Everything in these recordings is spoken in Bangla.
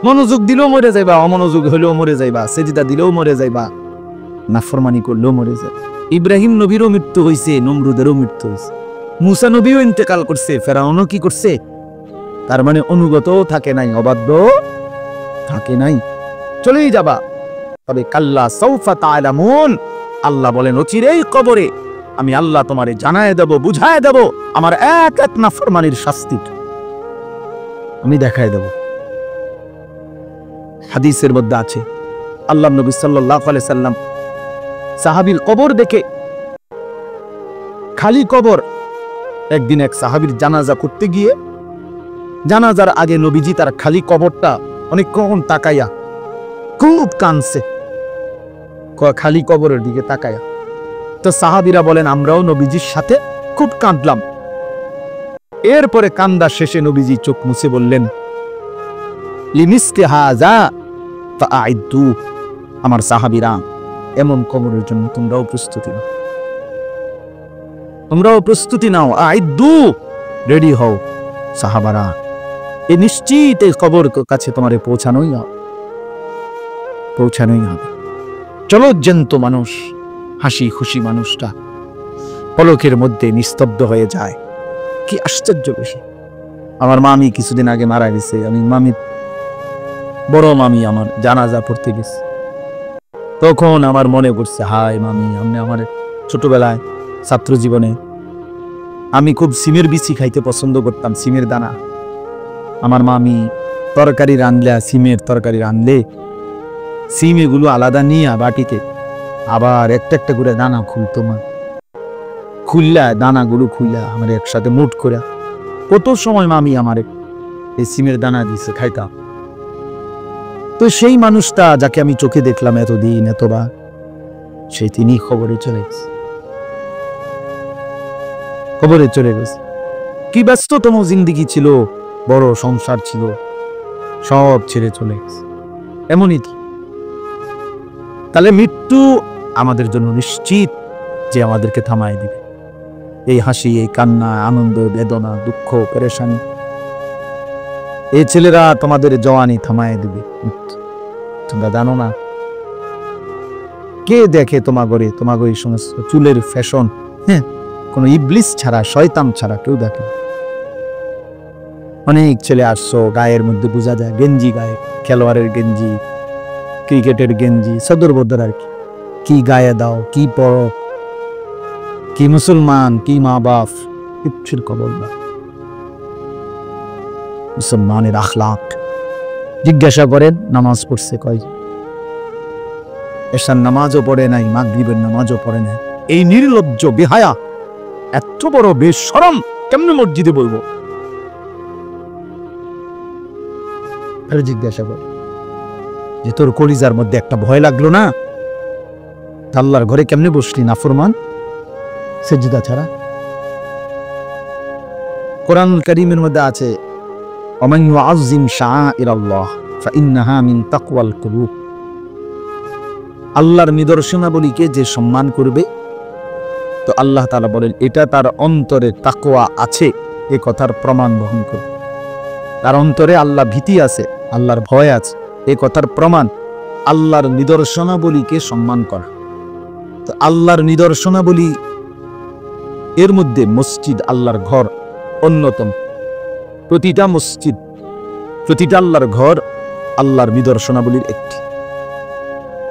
মনোযোগ দিলেও মরে যাইবা, অমনোযোগ হলেও মরে যাইবা, সেজদা দিলেও মরে যাইবা, নাফরমানি করলেও মরে যাবে। ইব্রাহিম নবীরও মৃত্যু হয়েছে, নমরুদেরও মৃত্যু হয়েছে, মুসা নবীও ইন্তেকাল করছে, ফেরাউনও কি করছে? তার মানে অনুগত থাকে নাই, অবাধ্য থাকে নাই, চলেই যাবা। তবে কাল্লা সাউফা তা'লামুন, আল্লাহ বলেন অচিরেই কবরে আমি আল্লাহ তোমারে জানায় দেব, বুঝায় দেব আমার এক এক নাফরমানির শাস্তি আমি দেখায় দেব। হাদিসের মধ্যে আছে আল্লাহ নবী সাল্লাল্লাহু আলাইহি সাল্লাম সাহাবীর কবর দেখে, খালি কবর, একদিন এক সাহাবীর জানাজা করতে গিয়ে জানাজার আগে নবীজি তার খালি কবরটা অনেকক্ষণ তাকাইয়া খুব কাঁদছে, খালি কবরের দিকে তাকাইয়া। তো সাহাবীরা বলেন আমরাও নবীজির সাথে খুব কাঁদলাম। এরপরে কান্দা শেষে নবীজি চোখ মুছে বললেন লিমিসলি হাযা ফাআইদু, আমার সাহাবীরা এমন কবরের জন্য তোমরাও প্রস্তুতি নাও, তোমরাও প্রস্তুতি নাও, আইদু, রেডি হও সাহাবারা, এ নিশ্চিত এই কবর কাছে তোমারে পৌঁছানোই হবে। চলো জ্যান্ত মানুষ, হাসি খুশি মানুষটা পলকের মধ্যে নিস্তব্ধ হয়ে যায়। কি আশ্চর্য বিষয়। আমার মামি কিছুদিন আগে মারা গেছে, আমি বড় মামি আমার জানাজা পড়তে গেছে, তখন আমার মনে পড়ছে হায় মামি, আমি আমার ছোটবেলায় ছাত্র জীবনে আমি খুব সিমের বিচি খাইতে পছন্দ করতাম, সিমের দানা। আমার মামি তরকারি রাঁধলে, সিমের তরকারি রাঁধলে সিম এগুলো আলাদা নিয়ে বাটিতে আবার একটা একটা করে দানা খুলতো, মা খুললা দানাগুলো খুললা আমার একসাথে মুঠ করে কত সময় মামি আমার এই সিমের দানা দিছে খাইতাম। তো সেই মানুষটা যাকে আমি চোখে দেখলাম এতদিন এতবার, সেই তিনি খবরে চলে গেছে, খবরে চলে গেছে। কি ব্যস্ততম জিন্দেগি ছিল, বড় সংসার ছিল, সব ছেড়ে চলে গেছে। এমনই কি, তাহলে মৃত্যু আমাদের জন্য নিশ্চিত যে আমাদেরকে থামায় দিবে। এই হাসি, এই কান্না, আনন্দ, বেদনা, দুঃখ, পেরেশানি, এই ছেলেরা তোমাদের জওয়ানি থামায় দিবে। তোমরা জানো না কে দেখে তোমাগরে এই সমস্ত চুলের ফ্যাশন, হ্যাঁ, কোনো ইবলিস ছাড়া, শয়তান ছাড়া কেউ দেখে। অনেক ছেলে আসছো, গায়ের মধ্যে বোঝা যায় গেঞ্জি, গায়ে খেলোয়াড়ের গেঞ্জি, ক্রিকেটের গেঞ্জি, সদর বদর আর কি গায়ে দাও, কি পড়ো, কি মুসলমান, কি মা বাপ, কিচ্ছুর খবর না। মুসলমানের আখলাক জিজ্ঞাসা করেন, নামাজ পড়ছে কয়? এশার নামাজও পড়ে নাই, মাগরিবের নামাজও পড়ে নাই। এই নির্লজ্জ বেহায়া, এত বড় বেশরম কেমনে মসজিদে বলবো? জিজ্ঞাসা করে যে তোর কলিজার মধ্যে একটা ভয় লাগলো না? আল্লাহর ঘরে কেমনে বসলি নাফরমান, সেজদা ছাড়া? কোরআন কারীমের মধ্যে আছে ওমান ইউআযযিম শাআইরাল্লাহ ফাইন্নাহা মিন তাকওয়াল কুলুব, আল্লাহর নিদর্শনাবলীকে যে সম্মান করবে, তো আল্লাহ তাআলা বলেন এটা তার অন্তরে তাকওয়া আছে, এই কথার প্রমাণ বহন করবে। তার অন্তরে আল্লাহ ভীতি আছে, আল্লাহর ভয় আছে, এই কথার প্রমাণ আল্লাহর নিদর্শনাবলীকে সম্মান করা। তো আল্লাহর নিদর্শনাবলী এর মধ্যে মসজিদ, আল্লাহর ঘর অন্যতম। প্রতিটা মসজিদ, প্রতিটা আল্লাহর ঘর আল্লাহর নিদর্শনাবলীর একটি।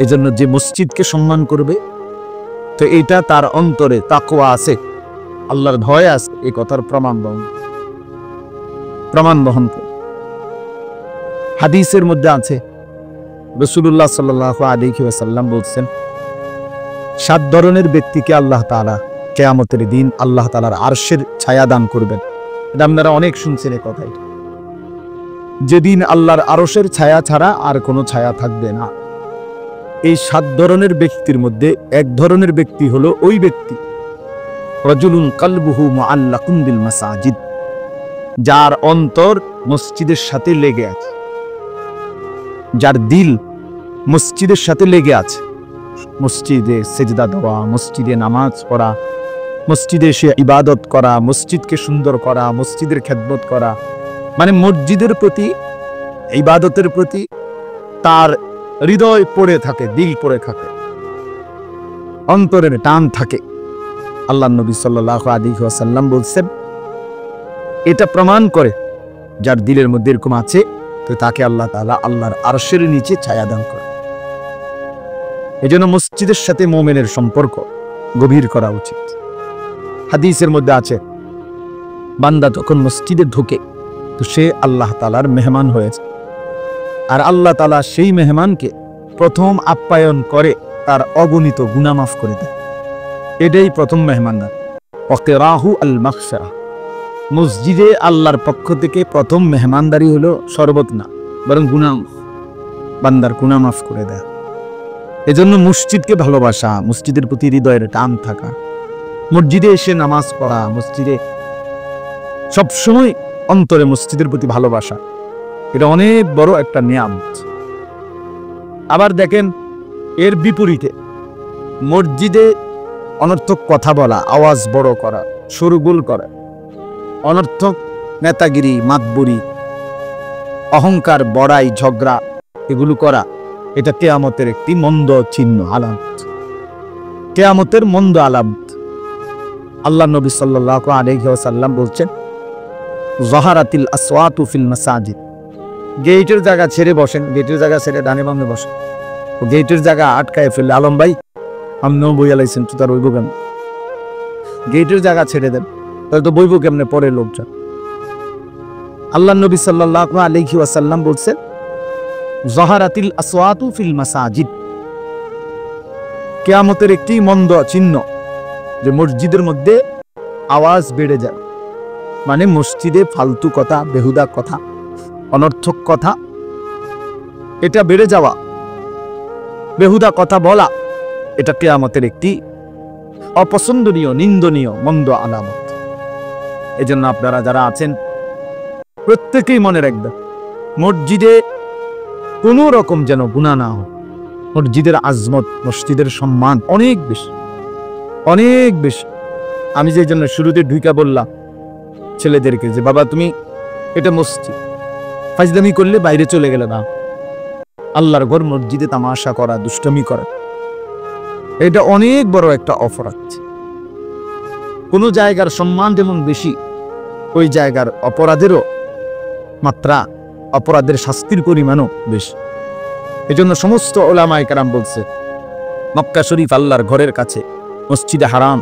এজন্য যে মসজিদকে সম্মান করবে, তো এটা তার অন্তরে তাকওয়া আছে, আল্লাহর ভয় আছে, এই কথার প্রমাণ বহন করে। হাদিসের মধ্যে আছে রাসূলুল্লাহ সাল্লাল্লাহু আলাইহি ওয়াসাল্লাম বলছেন 7 ধরনের ব্যক্তিকে আল্লাহ তাআলা কিয়ামতের দিন আল্লাহ তাআলার আরশের ছায়া দান করবেন। এটা আপনারা অনেক শুনছেন এই কথা। যেদিন আল্লাহর আরশের ছায়া ছাড়া আর কোনো ছায়া থাকবে না। এই 7 ধরনের ব্যক্তির মধ্যে এক ধরনের ব্যক্তি হলো ওই ব্যক্তি রাজুলুন কলবুহু মুআল্লাকুন বিল মাসাজিদ, যার অন্তর মসজিদের সাথে লেগে আছে, যার দিল মসজিদের সাথে লেগে আছে। মসজিদে সেজদা দেওয়া, মসজিদে নামাজ পড়া, মসজিদে এসে ইবাদত করা, মসজিদকে সুন্দর করা, মসজিদের খেদমত করা, মানে মসজিদের প্রতি ইবাদতের প্রতি তার হৃদয় পড়ে থাকে, দিল পড়ে থাকে, অন্তরের টান থাকে। আল্লাহ নবী সাল্লাল্লাহু আলাইহি ওয়াসাল্লাম বলছেন, এটা প্রমাণ করে যার দিলের মধ্যে এরকম আছে তো তাকে আল্লাহ তাআলা আল্লাহর আরশের নিচে ছায়া দান করে। এজন্য মসজিদের সাথে মুমিনের সম্পর্ক গভীর করা উচিত। হাদিসের মধ্যে আছে, বান্দা যখন মসজিদে ঢোকে তো সে আল্লাহ তাআলার মেহমান হয়েছে, আর আল্লাহ তাআলা সেই মেহমানকে প্রথম আপ্যায়ন করে তার অগণিত গুনাহ মাফ করে দেয়। এটাই প্রথম মেহমানদার। ওয়াকিরাহু আল মাগফিরাহ, মসজিদে আল্লাহর পক্ষ থেকে প্রথম মেহমানদারি হলো শরবত না, বরং গুনাহ, বান্দার গুনাহ মাফ করে দেয়। এজন্য মসজিদকে ভালোবাসা, মসজিদের প্রতি হৃদয়ের টান থাকা, মসজিদে এসে নামাজ পড়া, মসজিদে সবসময় অন্তরে মসজিদের প্রতি ভালোবাসা, এটা অনেক বড় একটা নিয়ামত। আবার দেখেন এর বিপরীতে মসজিদে অনর্থক কথা বলা, আওয়াজ বড় করা, শোরগোল করা, অনর্থক নেতাগিরি, মাতবুরি, অহংকার, বড়াই, ঝগড়া এগুলো করা, এটা কিয়ামতের একটি মন্দ চিহ্ন, আলামত, কিয়ামতের মন্দ আলামত। আল্লাহ নবী সাল্লাল্লাহু আলাইহি ওয়াসাল্লাম বলছেন, যাহারাতিল আসওয়াতু ফিল মাসাজিদ, গেটের জায়গা ছেড়ে বসেন, গেটের জায়গা ছেড়ে ডানে বামে বসেন, গেটের জায়গা আটকায় ফেললে, আলম ভাই আমনেও বইয়া লাইছেন তো তার বইব কেন, গেটের জায়গা ছেড়ে দেন, তাহলে তো বইব কেমনে পরে লোকজন। আল্লাহ নবী সাল্লাল্লাহু আলাইহি ওয়াসাল্লাম বলছেন, যাহারাতিল আসওয়াতু ফিল মাসাজিদ, কিয়ামতের একটি মন্দ চিহ্ন যে মসজিদের মধ্যে আওয়াজ বেড়ে যায়, মানে মসজিদে ফালতু কথা, বেহুদা কথা, অনর্থক কথা, এটা বেড়ে যাওয়া, বেহুদা কথা বলা, এটা কিয়ামতের একটি অপছন্দনীয়, নিন্দনীয়, মন্দ আলামত। এজন্য আপনারা যারা আছেন প্রত্যেকেই মনে রাখবেন, মসজিদে কোনো রকম যেন গুনাহ না হোক। মসজিদের আজমত, মসজিদের সম্মান অনেক বেশি, অনেক বেশি। আমি যে জন্য শুরুতে ঢুকা বললাম ছেলেদেরকে যে বাবা তুমি এটা মসজিদ, ফাজলামি করলে বাইরে চলে গেলে না, আল্লাহর ঘর মসজিদে তামাশা করা, দুষ্টমি করা, এটা অনেক বড় একটা অপরাধ। কোন জায়গার সম্মান যেমন বেশি, ওই জায়গার অপরাধেরও মাত্রা, অপরাধের শাস্তির পরিমাণও বেশি। এজন্য সমস্ত উলামায়ে কেরাম বলছে, মক্কা শরীফ আল্লাহর ঘরের কাছে, মসজিদে হারাম,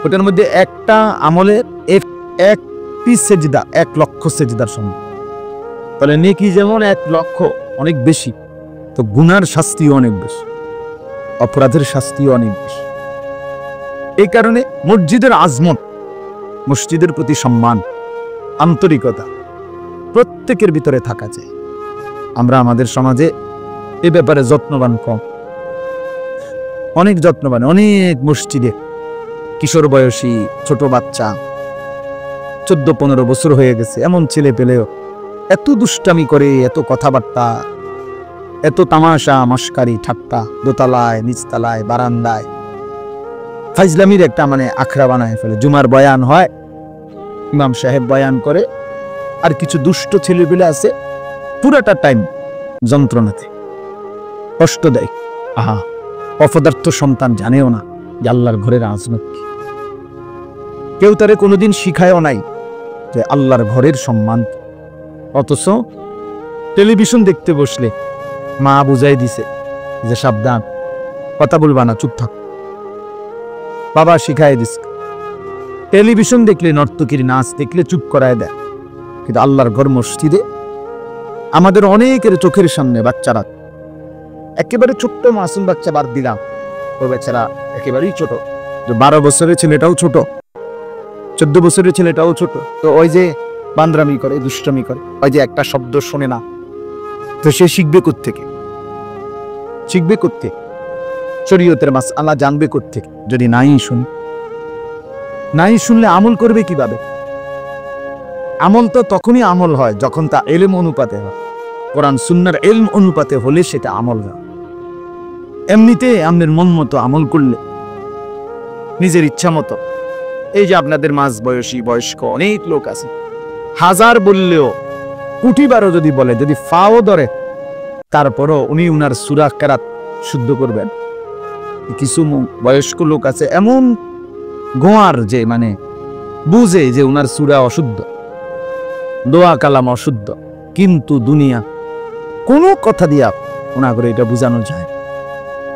ওটার মধ্যে একটা আমলের একটি সেজদা 1 লক্ষ সেজদার সমান। তাহলে নেকি যেমন 1 লক্ষ, অনেক বেশি, তো গুনার শাস্তিও অনেক বেশি, অপরাধের শাস্তিও অনেক বেশি। এই কারণে মসজিদের আজমত, মসজিদের প্রতি সম্মান, আন্তরিকতা প্রত্যেকের ভিতরে থাকা চাই। আমরা আমাদের সমাজে এ ব্যাপারে যত্নবান কম, অনেক যত্নবান। অনেক মসজিদে কিশোর বয়সী ছোট বাচ্চা, 14-15 বছর হয়ে গেছে এমন ছেলে পেলেও এত দুষ্টামি করে, এত কথাবার্তা, এত তামাশা, মস্কারি, ঠাট্টা, দোতলায়, নিচতলায়, বারান্দায় ফাইজলামির একটা মানে আখড়া বানায় ফেলে। জুমার বয়ান হয়, ইমাম সাহেব বয়ান করে, আর কিছু দুষ্ট ছেলেপেলে আছে পুরাটা টাইম যন্ত্রণাতে কষ্ট দেয়। আহা, অপদার্থ সন্তান জানেও না যে আল্লাহর ঘরের আজমত কি। কেউ তারে কোনোদিন শিখায়ও নাই যে আল্লাহর ঘরের সম্মান। অথচ টেলিভিশন দেখতে বসলে মা বুঝাই দিছে যে সাবধান, কথা বলবা না, চুপ থাক। বাবা শিখাই দিছে। টেলিভিশন দেখলে, নর্তকীর নাচ দেখলে চুপ করায় দেয়। কিন্তু আল্লাহর ঘর মসজিদে আমাদের অনেকের চোখের সামনে বাচ্চারা, একেবারে ছোট্ট মাসুম বাচ্চা বাদ দিলাম, ও বেচারা একেবারেই ছোট, 12 বছরের ছেলেটাও ছোট, 14 বছরের ছেলেটাও ছোট, তো ওই যে বান্দরামি করে, দুষ্টমি করে, ওই যে একটা শব্দ শোনে না, তো সে শিখবে কোত্থেকে? শিখবে কোত্থেকে? শরীয়তের মাসআলা জানবে কোত্থেকে যদি নাই শুনে? নাই শুনলে আমল করবে কিভাবে? আমল তো তখনই আমল হয় যখন তা ইলম অনুপাতে হয়। কোরআন সুন্নাহর ইলম অনুপাতে হলে সেটা আমল হয়। এমনিতে আমাদের মন মতো আমল করলে, নিজের ইচ্ছা মতো, এই যে আপনাদের মাঝ বয়সী বয়স্ক অনেক লোক আছে, হাজার বললেও কোটিবারও যদি বলে, যদি ফাও ধরে, তারপরও উনি উনার সূরা কেরাত শুদ্ধ করবেন। কিছু বয়স্ক লোক আছে এমন গোয়ার যে মানে বুঝে যে উনার সূরা অশুদ্ধ, দোয়া কালাম অশুদ্ধ, কিন্তু দুনিয়া কোনো কথা দিয়া ওনাগরে এটা বুঝানো যায়।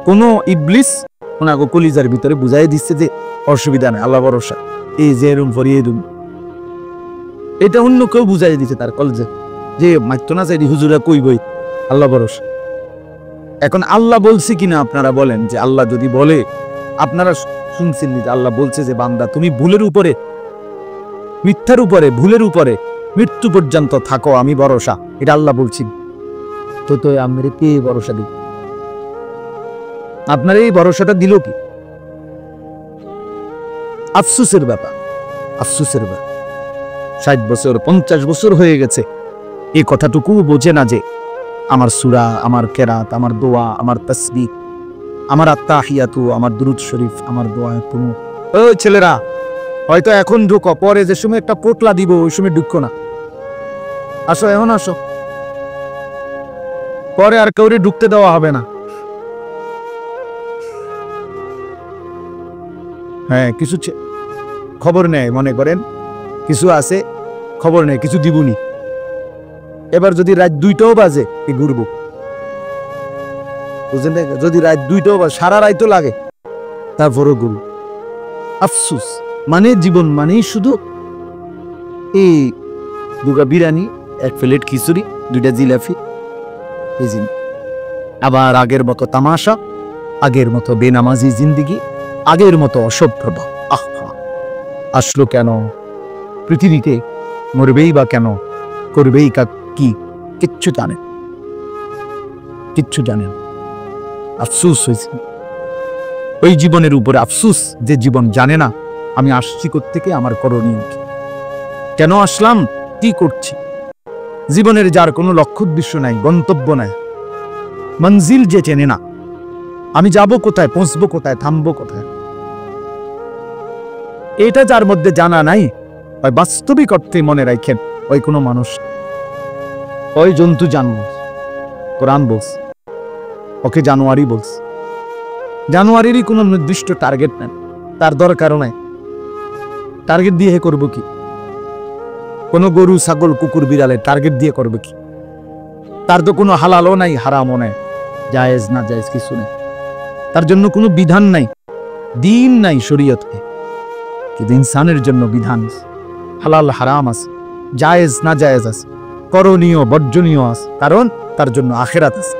কোন ইবলিস ওনাগো কলিজার ভিতরে বুঝাই দিচ্ছে যে অসুবিধা নেই, আল্লাহ ভরসা, এই যে এরম ফরিয়ে দুম, এটা অন্য কেউ বুঝাই দিচ্ছে তার কলজে যে মাত্র না চাই হুজুরা কই বই আল্লাহ ভরসা। এখন আল্লাহ বলছে কিনা আপনারা বলেন, যে আল্লাহ যদি বলে, আপনারা শুনছেন যে আল্লাহ বলছে যে বান্দা তুমি ভুলের উপরে, মিথ্যার উপরে, ভুলের উপরে মৃত্যু পর্যন্ত থাকো, আমি ভরসা, এটা আল্লাহ বলছি। তো তো আমার কে ভরসা দিই? আপনার এই ভরসাটা দিল কি? আফসোসের ব্যাপার, আফসোসের ব্যাপার। 60 বছর 50 বছর হয়ে গেছে, এই কথাটুকু বোঝে না যে আমার সূরা, আমার কেরাত, আমার দোয়া, আমার তাসবিহ, আমার আত্তাহিয়াতু, আমার দুরূদ শরীফ, আমার দোয়া তুমি। ও ছেলেরা, হয়তো এখন ঢুকো, পরে যে সময় একটা পোটলা দিব ওই সময় ঢুকো না। আসো, এখন আসো, পরে আর কাউরে ঢুকতে দেওয়া হবে না। হ্যাঁ, কিছু খবর নেয়, মনে করেন কিছু আছে খবর নেই, কিছু দিবনি। এবার যদি রাত 2টাও বাজে কি ঘুরবো, বুঝলেন? যদি রাত 2টাও বাজে, সারা রাতও লাগে, তারপরও ঘুরবো। আফসুস মানে জীবন মানেই শুধু এই 2টা বিরিয়ানি, 1 প্লেট খিচুড়ি, 2টা জিলাপি, এই আবার আগের মতো তামাশা, আগের মতো বেনামাজি জিন্দিগি, আগের মতো অসভ্যতা। আসলো কেন পৃথিবীতে? মরবেই বা কেন? করবেই কি? কিচ্ছু জানেন, কিচ্ছু জানেন। আফসুস হয়েছে ওই জীবনের উপরে, আফসুস যে জীবন জানে না আমি আসছি কোত্থেকে, আমার করণীয় কি, কেন আসলাম, কি করছি। জীবনের যার কোনো লক্ষ্য উদ্দেশ্য নাই, গন্তব্য নাই, মঞ্জিল যে চেনে না, আমি যাব কোথায়, পৌঁছবো কোথায়, থামবো কোথায়, এটা যার মধ্যে জানা নাই, ওই বাস্তবিক অর্থে মনে রাখেন, ওই কোনো মানুষ, ওই জন্তু জানবো। কোরআন বলছে ওকে জানুয়ারি বলছে। জানুয়ারিরই কোনো নির্দিষ্ট টার্গেট নেন, তার দরকারও নাই। টার্গেট দিয়ে হে করবো কি? কোনো গরু, ছাগল, কুকুর, বিড়ালের টার্গেট দিয়ে করবে কি? তার তো কোনো হালালও নাই, হারামও নাই, জায়েজ না জায়েজ কিছু নেই, তার জন্য কোনো বিধান নাই, দিন নাই শরীয়তে। কিন্তু ইনসানের জন্য বিধান, হালাল হারাম আছে, জায়েজ না জায়েজ আছে, করণীয় বর্জনীয় আছে, কারণ তার জন্য আখিরাত আছে,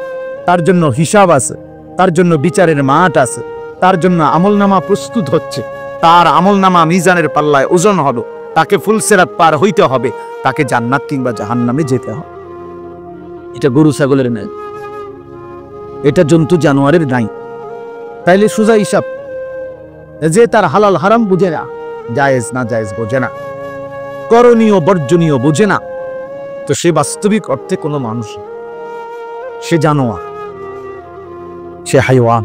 তার জন্য হিসাব আছে, তার জন্য বিচারের মাঠ আছে, তার জন্য আমলনামা প্রস্তুত হচ্ছে, তার আমলনামা মিজানের পাল্লায় ওজন হবে, তাকে ফুলসিরাত পার হইতে হবে, তাকে জান্নাত কিংবা জাহান্নামে যেতে হবে। এটা গরু ছাগলের নাই, এটা জন্তু জানোয়ারের নাই। তাইলে সোজা হিসাব, যে তার হালাল হারাম বুঝে না, জায়েজ না জায়েজ বোঝে না, করণীয় বর্জনীয় বোঝে না, তো সে বাস্তবিক অর্থে কোনো মানুষ, সে জানোয়ার, সে হাইওয়ান,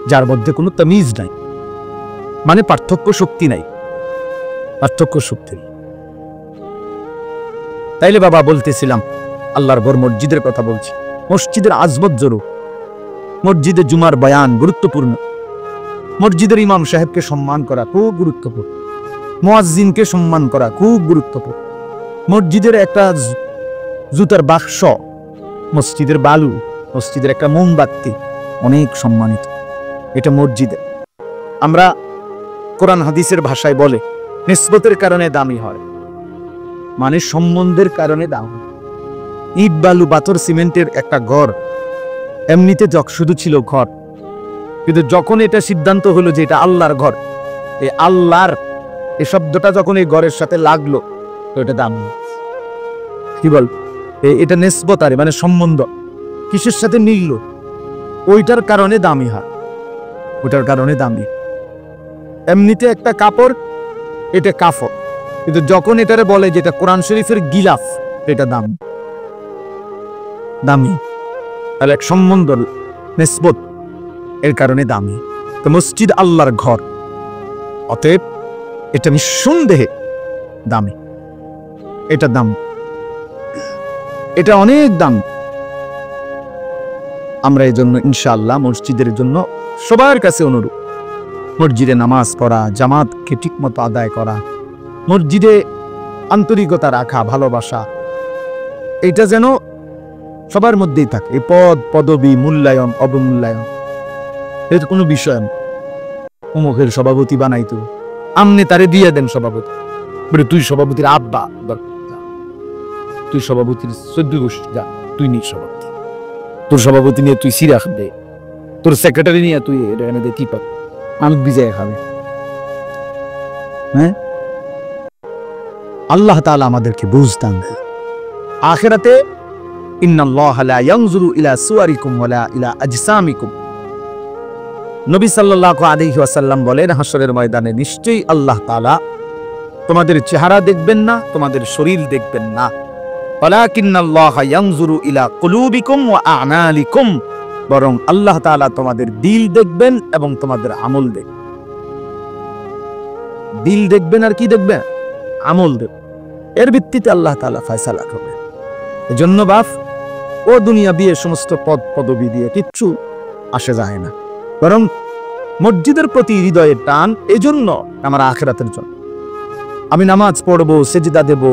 যার মধ্যে কোনো তামিজ নাই, মানে পার্থক্য শক্তি নাই, পার্থক্য শক্তি। তাইলে বাবা বলতেছিলাম আল্লাহর ঘর মসজিদের কথা বলছি। মসজিদের আজমত জরুর, মসজিদে জুমার বয়ান গুরুত্বপূর্ণ, মসজিদের ইমাম সাহেবকে সম্মান করা খুব গুরুত্বপূর্ণ, মুয়াজ্জিনকে সম্মান করা খুব গুরুত্বপূর্ণ। মসজিদের একটা জুতার বাক্স, মসজিদের বালু, মসজিদের একটা মোমবাতি অনেক সম্মানিত, এটা মসজিদে। আমরা কোরআন হাদিসের ভাষায় বলে নিসবতের কারণে দামি হয়, মানে সম্বন্ধের কারণে দাম। ইট বালু পাথর সিমেন্টের একটা ঘর এমনিতে শুধু ছিল ঘর, কিন্তু যখন এটা সিদ্ধান্ত হলো যে এটা আল্লাহর ঘর, এই আল্লাহর এই শব্দটা যখন এই ঘরের সাথে লাগলো তো এটা দামি। কি বল, এটা নিসবত, আরে মানে সম্বন্ধ, কিসের সাথে মিলল, ওইটার কারণে দামি হয়, ওইটার কারণে দামি। এমনিতে একটা কাপড়, এটা কাফর, কিন্তু যখন এটারে বলে যেটা কোরআন শরীফের গিলাফ, এটা দামি, দামি, তাহলে এক সম্বন্ধ, নিসবত, এর কারণে দামি। তো মসজিদ আল্লাহর ঘর, অতএব এটা নিঃসন্দেহে দামি, এটা দাম। এটা অনেক দাম। আমরা এই জন্য ইনশাআল্লাহ মসজিদের জন্য সবার কাছে অনুরোধ, মসজিদে নামাজ পড়া, জামাতকে ঠিক মতো আদায় করা, মসজিদে আন্তরিকতা রাখা, ভালোবাসা, এটা যেন সবার মধ্যেই থাকে। এই পদ পদবী, মূল্যায়ন অবমূল্যায়ন এটা কোনো বিষয় না। অমুকের সভাপতি বানাইতো, আমনে তারে দিয়ে দেন সভাপতি, বলে তুই সভাপতির আব্বা, তুই সভাপতির 14 গোষ্ঠী যা, তুই নিস সভাপতি, তোর সভাপতি নিয়ে তুই সিরা খাবে, তোর সেক্রেটারি নিয়ে তুই এনে দে, কি পাবি, আমি বিজয় খাবে। হ্যাঁ, আল্লাহ তাআলা আমাদেরকে বুঝদান দেয়। আখিরাতে ইন্নাল্লাহা লা ইয়ানজুরু ইলা সুওয়ারিকুম ওয়ালা ইলা আজসামিকুম, নবী সাল্লাল্লাহু আলাইহি ওয়াসাল্লাম বলেন, হাসরের ময়দানে নিশ্চয়ই আল্লাহ তাআলা তোমাদের চেহারা দেখবেন না, তোমাদের শরীর দেখবেন না, ওয়ালাকিন্নাল্লাহা ইয়ানজুরু ইলা কুলুবিকুম ওয়া আ'মালিকুম, বরং আল্লাহ তাআলা তোমাদের দিল দেখবেন এবং তোমাদের আমল দেখবেন। দিল দেখবেন আর কি দেখবেন? আমল দেখবেন। এর ভিত্তিতে আল্লাহ তাআলা ফয়সালা করবেন। এজন্য বাপ, ও দুনিয়া দিয়ে সমস্ত পদ পদবি দিয়ে কিচ্ছু আসে যায় না, বরং মসজিদের প্রতি হৃদয়ের টান। এজন্য আমার আখিরাতের জন্য আমি নামাজ পড়বো, সেজদা দেব,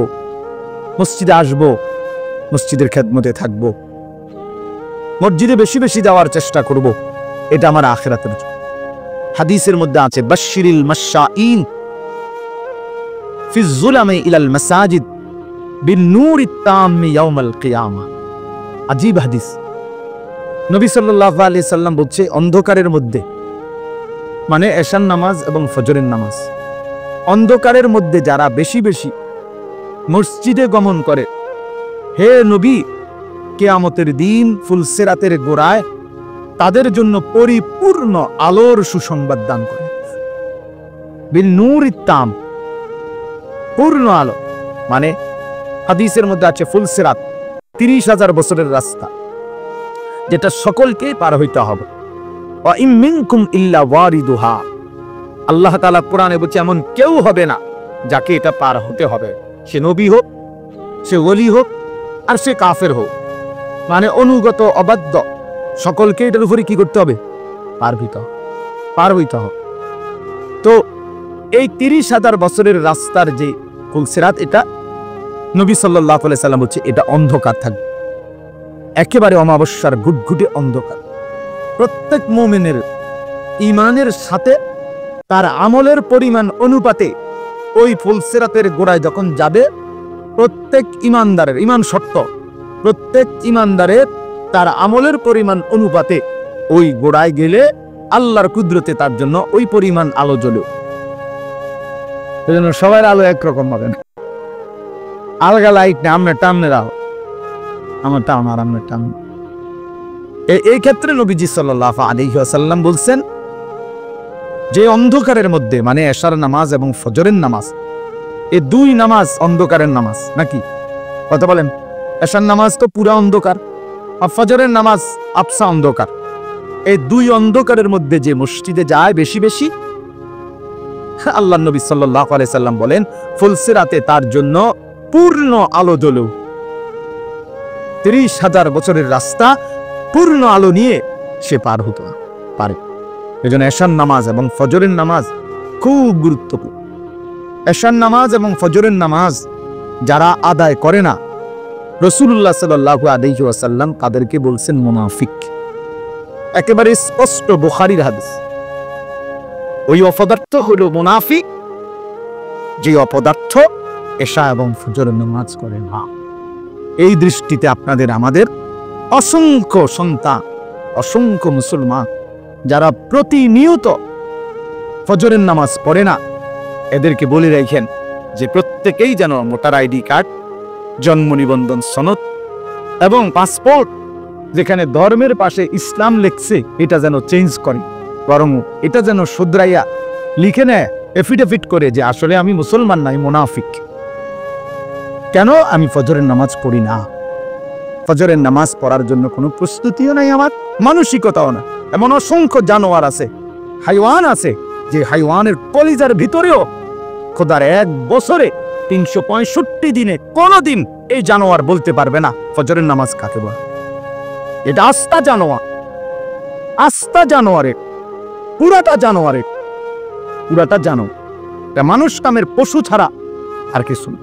মসজিদে আসবো, মসজিদের খেদমতে থাকবো, মসজিদে বেশি বেশি যাওয়ার চেষ্টা করব, এটা আমার আখিরাতের জন্য। হাদিসের মধ্যে আছে, বাশশিরিল মাশশাঈন ফিজ যুলামি ইলাল মাসাজিদ বিন-নূরিত তাম্মি ইয়াউমাল কিয়ামা। আজীব হাদিস। নবী সাল্লাল্লাহু আলাইহি সাল্লাম বলছে, অন্ধকারের মধ্যে, মানে এশার নামাজ এবং ফজরের নামাজ, অন্ধকারের মধ্যে যারা বেশি বেশি মসজিদে গমন করে, হে নবী, কিয়ামতের দিন ফুলসিরাতের গোড়ায় তাদের জন্য পরিপূর্ণ আলোর সুসংবাদ দান করে। বিন-নূরিত তাম, পূর্ণ আলো, মানে হাদিসের মধ্যে আছে ফুলসিরাত 30,000 বছরের রাস্তা, যেটা সকলকে পার হইতে হবে। ওয়া ইম মিনকুম ইল্লা ওয়ারিদুহা, আল্লাহ তাআলা কোরআনে বলছে, এমন কেউ হবে না যাকে এটা পার হতে হবে, সে নবী হোক, সে ওলি হোক, আর সে কাফের হোক, মানে অনুগত অবাধ্য, সকলকে এটার উপরে কি করতে হবে? পার হইতে হবে। তো এই 30,000 বছরের রাস্তার যে ফুলসিরাত, এটা নবী সাল্লাল্লাহু আলাইহি সাল্লাম বলছে, এটা অন্ধকার থাকবে, একেবারে অমাবস্যার ঘুটঘুটে অন্ধকার। প্রত্যেক মুমিনের ঈমানের সাথে তার আমলের পরিমাণ অনুপাতে ওই ফুলসিরাতের গোড়ায় যখন যাবে, প্রত্যেক ঈমানদারের, ঈমান শর্ত, প্রত্যেক ঈমানদারের তার আমলের পরিমাণ অনুপাতে ওই গোড়ায় গেলে আল্লাহর কুদরতে তার জন্য ওই পরিমাণ আলো জ্বলে। সেজন্য সবার আলো একরকম হবে না, আলগা লাইট না, আমরা টামনে রাও, আমার টান আর আমরা টান। এই ক্ষেত্রে নবীজি সাল্লাল্লাহু আলাইহি ওয়াসাল্লাম বলছেন যে অন্ধকারের মধ্যে, মানে এশার নামাজ এবং ফজরের নামাজ, এই দুই নামাজ অন্ধকারের নামাজ নাকি? কথা বলেন, এশার নামাজ তো পুরা অন্ধকার, আর ফজরের নামাজ আবসা অন্ধকার। এই দুই অন্ধকারের মধ্যে যে মসজিদে যায় বেশি বেশি, আল্লাহ নবী সাল্লাল্লাহু আলাইহি সাল্লাম বলেন, ফুলসিরাতে তার জন্য পূর্ণ আলো জ্বলে। 30,000 বছরের রাস্তা পূর্ণ আলো নিয়ে সে পার হতে পারে। এজন্য এশার নামাজ এবং ফজরের নামাজ খুব গুরুত্বপূর্ণ। এশার নামাজ এবং ফজরের নামাজ যারা আদায় করে না, রাসূলুল্লাহ সাল্লাল্লাহু আলাইহি ওয়াসাল্লাম তাদেরকে বলছেন মুনাফিক। একেবারে স্পষ্ট বুখারীর হাদিস। ওই অপদার্থ হলো মুনাফিক, যে অপদার্থ এশা এবং ফজরের নামাজ করে না। এই দৃষ্টিতে আপনাদের আমাদের অসংখ্য সন্তান, অসংখ্য মুসলমান যারা প্রতিনিয়ত ফজরের নামাজ পড়ে না, এদেরকে বলে রাখেন যে প্রত্যেকেই যেন ভোটার আইডি কার্ড, জন্ম নিবন্ধন সনদ এবং পাসপোর্ট, যেখানে ধর্মের পাশে ইসলাম লেখছে, এটা যেন চেঞ্জ করে, বরং এটা যেন শুধরাইয়া লিখে নেয়, এফিডেভিট করে যে আসলে আমি মুসলমান নাই, মুনাফিক। কেন? আমি ফজরের নামাজ পড়ি না, ফজরের নামাজ পড়ার জন্য কোনো প্রস্তুতিও নাই, আমার মানসিকতাও না। এমন অসংখ্য জানোয়ার আছে, হাইওয়ান আছে, যে হাইওয়ানের কলিজার ভিতরেও খোদার 1 বছরে 365 দিনে কোনদিন এই জানোয়ার বলতে পারবে না ফজরের নামাজ কাকে বলে। এটা আস্থা জানোয়ার, আস্থা জানোয়ারের, পুরাটা জানোয়ারের, পুরাটা জানো। এটা মানুষ কামের পশু ছাড়া আর কিছু না।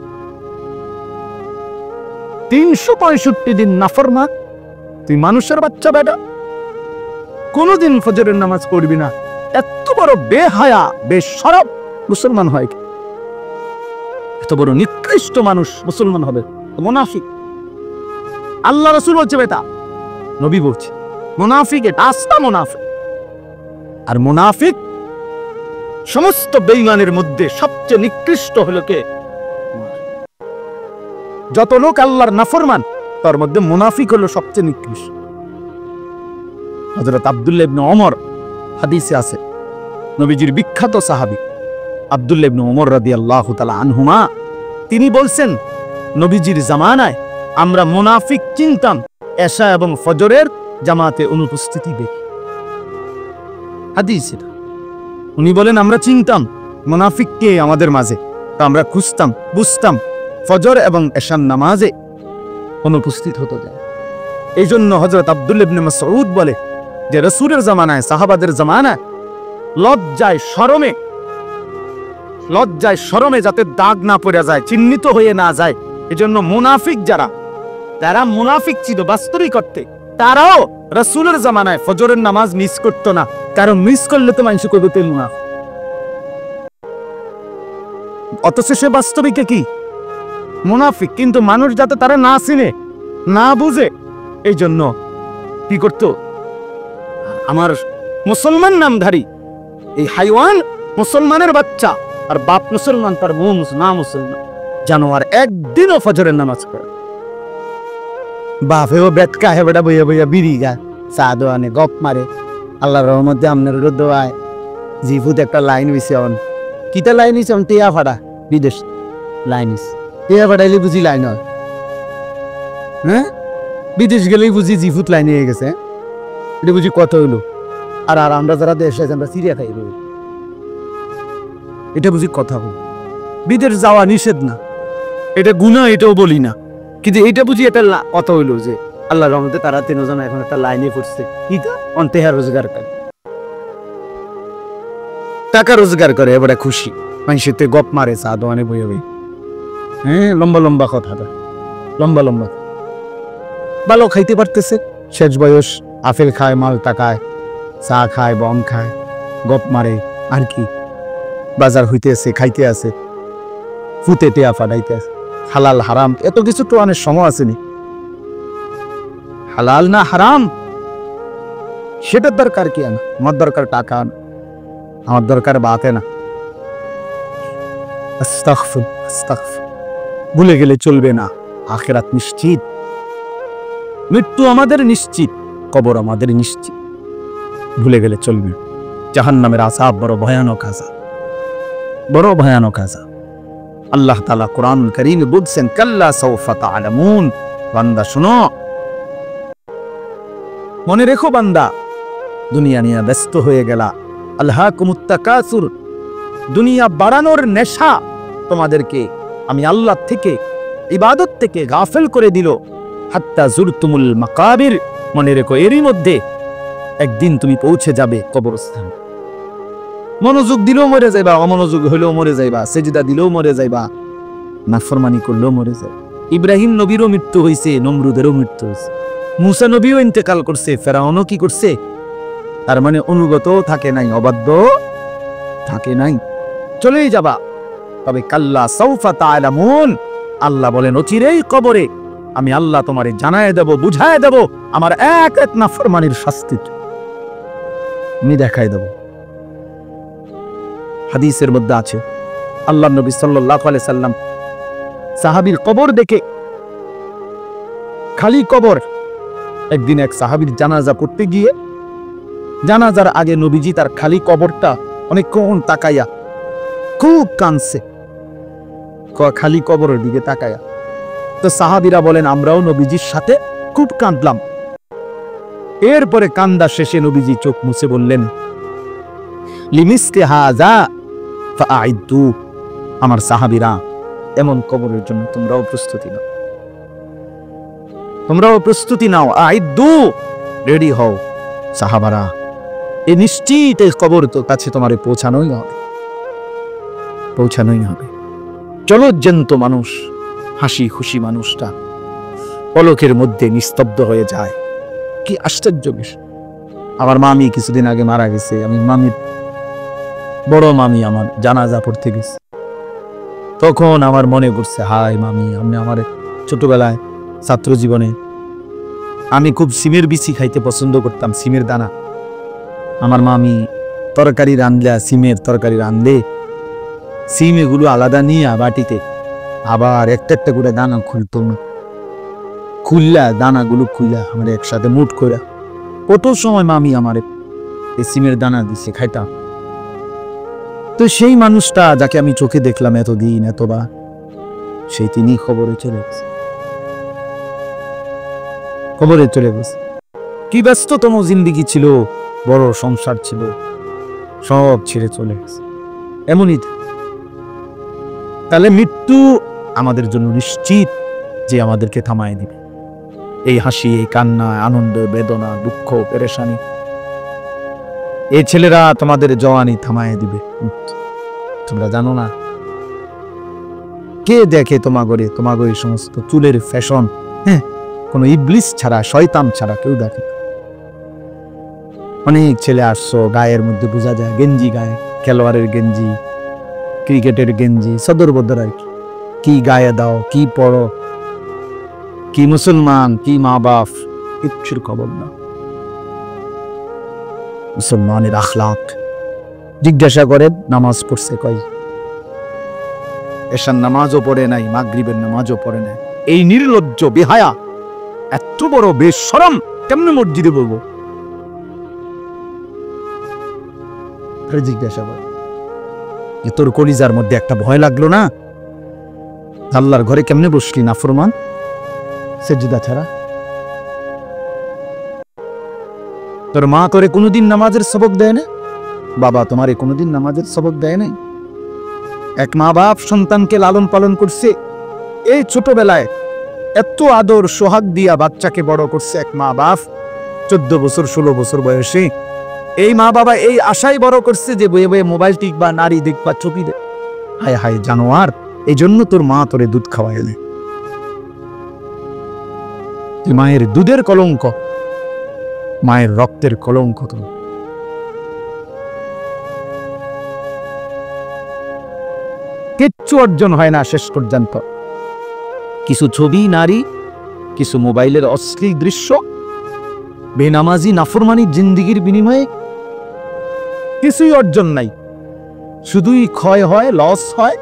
365 দিন নাফরমান, তুই মানুষের বাচ্চা বেটা, কোনদিন ফজরের নামাজ পড়বি না। এত বড় বেহায়া বেশরম মুসলমান হয় কি? এত বড় নিকৃষ্ট মানুষ মুসলমান হবে? মুনাফিক। আল্লাহ রাসূল বলছে বেটা, নবী বলছে মুনাফিক, এটা আস্থা মুনাফিক। আর মুনাফিক সমস্ত বেঈমানের মধ্যে সবচেয়ে নিকৃষ্ট হলো কে? যত লোক আল্লাহর নাফরমান তার মধ্যে মুনাফিক হলো সবচেয়ে নিকৃষ্ট। হযরত আব্দুল্লাহ ইবনে ওমর হাদিসে আছে, নবীজির বিখ্যাত সাহাবী আব্দুল্লাহ ইবনে ওমর রাদিয়াল্লাহু তাআলা আনহুমা, তিনি বলছেন নবীজির জামানায় আমরা মুনাফিক চিনতাম এশা এবং ফজরের জামাতে অনুপস্থিতি দেখে। হাদিস এটা। উনি বলেন আমরা চিনতাম মুনাফিক কে আমাদের মাঝে, তা আমরা খুঁজতাম, বুঝতাম ফজর এবং এশার নামাজে অনুপস্থিত হতো যায়। এই জন্য হযরত আব্দুল্লাহ ইবনে মাসউদ বলে যে রাসূলের জামানায়, সাহাবাদের জামানায় লজ্জায় শরমে যাতে দাগ না পড়ে যায়, চিহ্নিত হয়ে না যায়, এজন্য মুনাফিক যারা, তারা মুনাফিক ছিল বাস্তবিক অর্থে, তারাও রাসূলের জামানায় ফজরের নামাজ মিস করতো না, কারণ মিস করলে তো মানুষ কইবে তুই মুনাফিক। অথচ সে বাস্তবিকে কি? মুনাফিক। কিন্তু মানুষ যাতে তারা না চিনে, না বুঝে, এই জন্য কি করতো? আমার মুসলমান নামধারী এই হাইওয়ান মুসলমানের বাচ্চা, আর বাপ মুসলমান, তার বউ না মুসলমান, জানোয়ার একদিনও ফজরের নামাজ পড়ে। বাপেও বেটকা হে বেটা বইয়া বইয়া বিড়ি গা চা দোয়ানে গপ মারে। আল্লাহর রহমতে আমনের দোয়ায় জিফুত একটা লাইন হইছে। অন কিতা লাইন হইছে? অন টিয়া ফাড়া বিদেশ লাইন হইছে। টিয়া ফাড়াইলে বুঝি লাইন হয়? হ্যাঁ, বিদেশ গেলেই বুঝি জিফুত লাইন হয়ে গেছে। এটা বুঝি কত হইলো? আর আমরা যারা দেশে আমরা সিরিয়া খাইব, এটা বুঝি কথা হল? বিদেশ যাওয়া নিষেধ না, এটা গুনাহ, এটাও বলি না, কিন্তু এটা বুঝি এটা কত হইলো যে আল্লাহর রহমতে তারা 3 জন এখন একটা লাইনে পড়ছে। ইটা অন্তেহা রোজগার করে, টাকা রোজগার করে, এবারে খুশি, মানুষের গপ মারে চা দোয়ানে বইয়ে বই। হ্যাঁ, লম্বা লম্বা কথা, লম্বা লম্বা। ভালো খাইতে পারতেছে, শেষ বয়স, আপেল খায়, মালটা খায়, চা খায়, বম খায়, গপ মারে, আর কি বাজার হইতে আছে, খাইতে আছে, ফুতে টেয়া ফাটাইতে আছে। হালাল হারাম এত কিছু তো অনেক সময় আসেনি। হালাল না হারাম সেটার দরকার কি? না, আমার দরকার টাকা, আমার দরকার বাতে না। আস্তাগফির, আস্তাগফির। ভুলে গেলে চলবে না, আখিরাত নিশ্চিত, মৃত্যু আমাদের নিশ্চিত, কবর আমাদের নিশ্চিত। ভুলে গেলে চলবে। জাহান্নামের আযাব বড় ভয়ানক আযাব, বড় ভয়ানক আযাব। আল্লাহ তাআলা কোরআনুল কারীমে বলছেন, কাল্লা সাউফা তা'লামুন, বান্দা শোনো, মনে রেখো বান্দা, দুনিয়া নিয়ে ব্যস্ত হয়ে গেলা, আলহাকুমুত তাকাসুর, দুনিয়া বাড়ানোর নেশা তোমাদেরকে আমি আল্লাহ থেকে, ইবাদত থেকে গাফেল করে দিল। হাত্তা জুরতুমুল মাকাবির, মনে রেখো এরই মধ্যে একদিন তুমি পৌঁছে যাবে কবরস্থান। মনোযোগ দিলেও মরে যাইবা, অমনোযোগ হইলেও মরে যাইবা, সেজদা দিলেও মরে যাইবা, নাফরমানি করলেও মরে যাইবা। ইব্রাহিম নবীরও মৃত্যু হয়েছে, নমরুদেরও মৃত্যু হয়েছে, মুসা নবীও ইন্তেকাল করছে, ফেরাউনও কি করছে? তার মানে অনুগত থাকে নাই, অবাধ্য থাকে নাই, চলেই যাবা। তবে কাল্লা সাউফা তা'লামুন, আল্লাহ বলেন অচিরেই কবরে আমি আল্লাহ তোমারে জানায় দেব, বুঝায় দেব আমার এক এক নাফরমানির শাস্তি আমি দেখাই দেব। হাদিসের মধ্যে আছে, আল্লাহ নবী সাল্লাল্লাহু আলাইহি সাল্লাম সাহাবীর কবর দেখে, খালি কবর, একদিন এক সাহাবীর জানাজা পড়তে গিয়ে জানাজার আগে নবীজি তার খালি কবরটা অনেকক্ষণ তাকাইয়া খুব কাঁদছে, খালি কবরের দিকে তাকাইয়া। তো সাহাবীরা বলেন আমরাও নবীজির সাথে খুব কাঁদলাম। এরপরে কান্দা শেষে নবীজি চোখ মুছে বললেন, লিমিসকে হাযা ফাআইদু, আমার সাহাবীরা এমন কবরের জন্য তোমরাও প্রস্তুতি নাও, তোমরাও প্রস্তুতি নাও। আইদু, রেডি হও সাহাবারা, এই নিশ্চিত এই কবর তো কাছে তোমারে পৌঁছানোই হবে, পৌঁছানোই হবে। চলো জ্যান্ত মানুষ, হাসি খুশি মানুষটা পলকের মধ্যে নিস্তব্ধ হয়ে যায়। কি আশ্চর্য বিষয়। আমার মামি কিছুদিন আগে মারা গেছে। আমি মামির বড় মামি আমার জানাজা পড়তে গেছে। তখন আমার মনে করছে, হায় মামি, আমি আমার ছোটবেলায় ছাত্র জীবনে আমি খুব সিমের বিচি খাইতে পছন্দ করতাম, সিমের দানা। আমার মামি তরকারি রাঁধলে, সিমের তরকারি রাঁধলে সিম এগুলো আলাদা নিয়ে বাটিতে আবার একটা একটা করে দানা খুলতো, খুললা দানাগুলো খুললা আমার একসাথে মুঠ করে কত সময় মামি আমার এই সিমের দানা দিছে, খাইতাম। তো সেই মানুষটা যাকে আমি চোখে দেখলাম এতদিন এতবার, সেই তিনি খবরে চলে গেছে, খবরে চলে গেছে। কি ব্যস্ততম জিন্দিগি ছিল, বড় সংসার ছিল, সব ছেড়ে চলে গেছে। এমনই তাহলে মৃত্যু আমাদের জন্য নিশ্চিত যে আমাদেরকে থামায় দিবে। এই হাসি, এই কান্না, আনন্দ, বেদনা, দুঃখ, পেরেশানি, এই ছেলেরা তোমাদের জওয়ানি থামায় দিবে। তোমরা জানো না কে দেখে তোমাগরে, তোমাগরে সমস্ত চুলের ফ্যাশন, হ্যাঁ, কোনো ইবলিস ছাড়া, শয়তান ছাড়া কেউ দেখে। অনেক ছেলে আসছো, গায়ের মধ্যে বোঝা যায় গেঞ্জি, গায়ে খেলোয়াড়ের গেঞ্জি, ক্রিকেটের গেঞ্জি, সদর বদর আর কি গায়ে দাও, কি পড়ো, কি মুসলমান, কি মা বাপ, কিচ্ছুর খবর না। মুসলমানের আখলাক জিজ্ঞাসা করে, নামাজ পড়ছে কই? এশার নামাজও পড়ে নাই, মাগরিবের নামাজও পড়ে নাই। এই নির্লজ্জ বেহায়া, এত বড় বেশরম কেমনে মসজিদে বলবো? জিজ্ঞাসা করে, তোর কলিজার মধ্যে একটা ভয় লাগলো না? আল্লাহর ঘরে কেমনে বসলি নাফরমান সেজদা ছাড়া? তোর মা তোরে কোনোদিন নামাজের সবক দেয় না? বাবা তোমারে কোনোদিন নামাজের সবক দেয় নাই? এক মা বাপ সন্তানকে লালন পালন করছে, এই ছোটবেলায় এত আদর সোহাগ দিয়া বাচ্চাকে বড় করছে এক মা বাপ, 14 বছর 16 বছর বয়সে। এই মা বাবা এই আশাই বড় করছে যে বয়ে বয়ে মোবাইল টিকবা, নারী দেখবা, ছবি দেখ। হায় হায় জানোয়ার, এই জন্য তোর মা তোরে দুধ খাওয়াইলে। তুই মায়ের দুধের কলঙ্ক, মায়ের রক্তের কলঙ্ক। তো কিচ্ছু অর্জন হয় না শেষ পর্যন্ত। কিছু ছবি, নারী, কিছু মোবাইলের অশ্লীল দৃশ্য, বেনামাজি নাফরমানি জিন্দিগির বিনিময়ে কিছুই অর্জন নাই। শুধুই ক্ষয় হয়, লস হয়,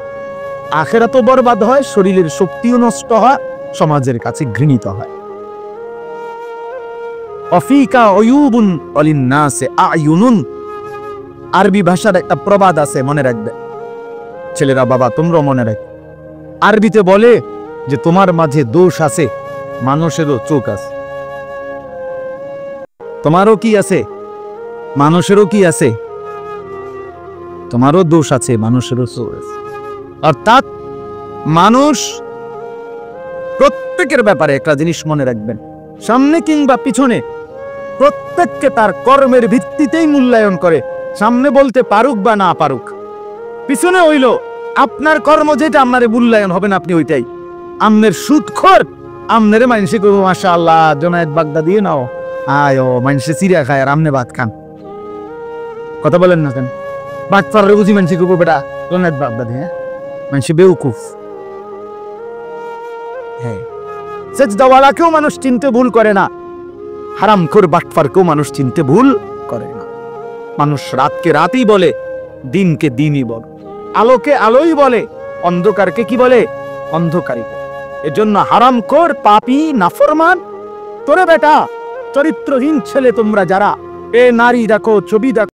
আখিরাতও বরবাদ হয়, শরীরের শক্তিও নষ্ট হয়, সমাজের কাছে ঘৃণিত হয়। অফিকা অয়ুবুন অলিন্নাসে আয়ুনুন, আরবি ভাষার একটা প্রবাদ আছে, মনে রাখবে ছেলেরা, বাবা তোমরাও মনে রাখ। আরবিতে বলে যে তোমার মাঝে দোষ আছে, মানুষেরও চোখ আছে। তোমারও কি আছে? মানুষেরও কি আছে? তোমারও দোষ আছে, মানুষেরও চোখ আছে। অর্থাৎ মানুষ প্রত্যেকের ব্যাপারে একটা জিনিস মনে রাখবেন, সামনে কিংবা পিছনে প্রত্যেককে তার কর্মের ভিত্তিতেই মূল্যায়ন করে। সামনে বলতে পারুক বা না পারুক, পিছনে হইল আপনার কর্ম যেটা আপনারে মূল্যায়ন হবে না, আপনি ওইটাই। আমনের সুদখোর, আমনেরে মানুষে করবো মাশাআল্লাহ জোনায়েদ বাগদা দিয়ে নাও, আয় মানুষে চিড়িয়া খায় আর আমনে ভাত খান। কথা বলেন না কেন? বাদ পারলে বুঝি মানুষে করবো বেটা জোনায়েদ বাগদা দিয়ে, মানুষে বেউকুফ। হ্যাঁ, সেজদাওয়ালাকেও মানুষ চিনতে ভুল করে না, হারামখোর বাটপারকেও মানুষ চিনতে ভুল করে না। মানুষ রাতকে রাতই বলে, দিনকে দিনই বলে, আলোকে আলোই বলে, অন্ধকারকে কি বলে? অন্ধকারই। এজন্য হারামখোর, পাপী, নাফরমান, তোরে বেটা চরিত্রহীন ছেলে তোমরা যারা এ নারী দেখো, ছবি দেখো,